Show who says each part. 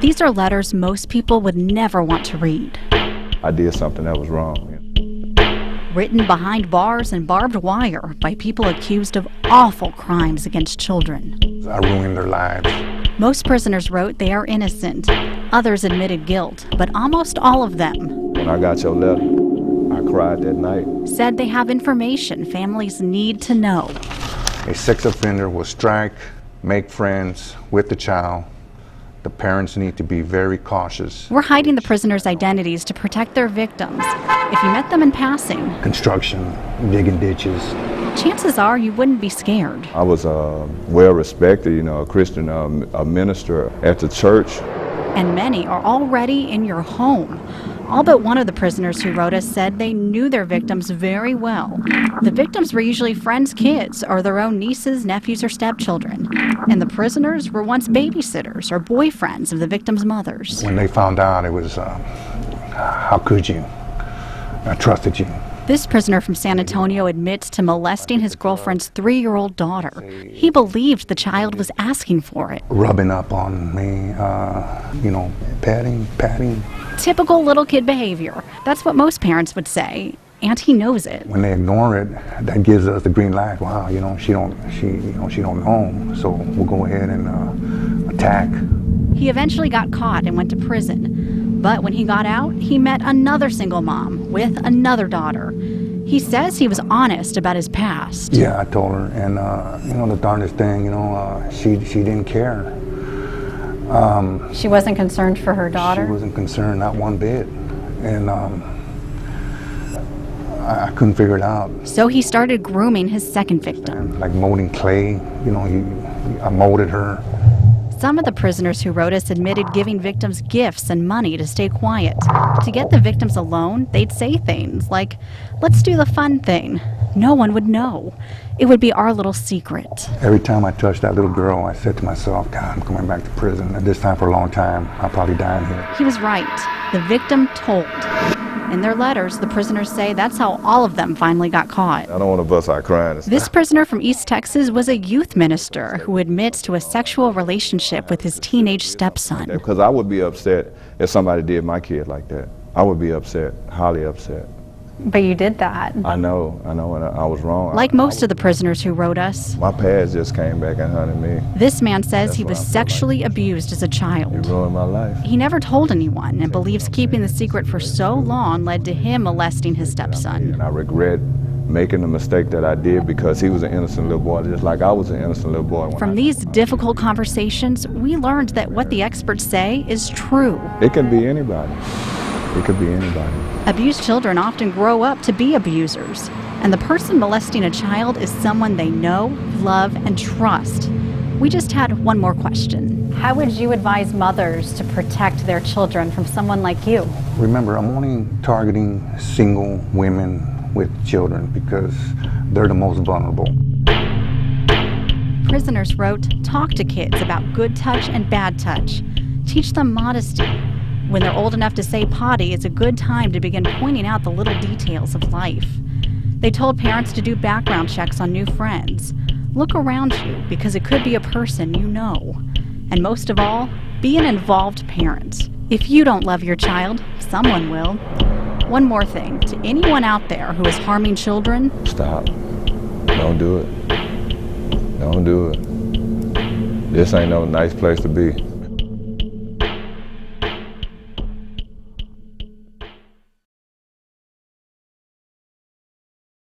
Speaker 1: These are letters most people would never want to read.
Speaker 2: I did something that was wrong.
Speaker 1: Written behind bars and barbed wire by people accused of awful crimes against children.
Speaker 3: I ruined their lives.
Speaker 1: Most prisoners wrote they are innocent. Others admitted guilt, but almost all of them,
Speaker 2: When I got your letter, I cried that night.
Speaker 1: said they have information families need to know.
Speaker 3: A sex offender will strike, make friends with the child. The parents need to be very cautious.
Speaker 1: We're hiding the prisoners' identities to protect their victims. If you met them in passing,
Speaker 3: Construction, digging ditches.
Speaker 1: chances are you wouldn't be scared.
Speaker 2: I was well respected, a Christian a minister at the church.
Speaker 1: And many are already in your home. All but one of the prisoners who wrote us said they knew their victims very well. The victims were usually friends' kids or their own nieces, nephews, or stepchildren. And the prisoners were once babysitters or boyfriends of the victims' mothers.
Speaker 3: When they found out, it was, how could you? I trusted you.
Speaker 1: This prisoner from San Antonio admits to molesting his girlfriend's 3-year-old daughter. He believed the child was asking for it.
Speaker 3: Rubbing up on me, patting.
Speaker 1: Typical little kid behavior. That's what most parents would say, and he knows it.
Speaker 3: When they ignore it, that gives us the green light. Wow, she don't know. So we'll go ahead and attack.
Speaker 1: He eventually got caught and went to prison. But when he got out, he met another single mom with another daughter. He says he was honest about his past.
Speaker 3: Yeah, I told her, and the darndest thing, she didn't care.
Speaker 1: She wasn't concerned for her daughter?
Speaker 3: She wasn't concerned, not one bit. And I couldn't figure it out.
Speaker 1: So he started grooming his second victim.
Speaker 3: Like molding clay, I molded her.
Speaker 1: Some of the prisoners who wrote us admitted giving victims gifts and money to stay quiet. To get the victims alone, they'd say things like, "Let's do the fun thing." No one would know. It would be our little secret.
Speaker 3: Every time I touched that little girl, I said to myself, God, I'm coming back to prison. At this time for a long time, I'll probably die in here.
Speaker 1: He was right. The victim told. In their letters, the prisoners say that's how all of them finally got caught.
Speaker 2: I don't want to bust out crying.
Speaker 1: This prisoner from East Texas was a youth minister who admits to a sexual relationship with his teenage stepson.
Speaker 2: Because I would be upset if somebody did my kid like that. I would be upset, highly upset.
Speaker 1: But you did that.
Speaker 2: I know, and I was wrong.
Speaker 1: Like most of the prisoners who wrote us,
Speaker 2: My past just came back and hunted me.
Speaker 1: this man says
Speaker 2: That's
Speaker 1: he
Speaker 2: what
Speaker 1: was
Speaker 2: I feel
Speaker 1: sexually abused as a
Speaker 2: It
Speaker 1: child.
Speaker 2: ruined my life.
Speaker 1: He never told anyone and believes keeping the secret for so long led to him molesting his stepson.
Speaker 2: And I regret making the mistake that I did because he was an innocent little boy, just like I was an innocent little boy.
Speaker 1: From these difficult conversations, we learned that what the experts say is true.
Speaker 2: It can be anybody. It could be anybody.
Speaker 1: Abused children often grow up to be abusers, and the person molesting a child is someone they know, love, and trust. We just had one more question. How would you advise mothers to protect their children from someone like you?
Speaker 3: Remember, I'm only targeting single women with children because they're the most vulnerable.
Speaker 1: Prisoners wrote, talk to kids about good touch and bad touch. Teach them modesty. When they're old enough to say potty, it's a good time to begin pointing out the little details of life. They told parents to do background checks on new friends. Look around you because it could be a person you know. And most of all, be an involved parent. If you don't love your child, someone will. One more thing, to anyone out there who is harming children,
Speaker 2: Stop. Don't do it. Don't do it. This ain't no nice place to be.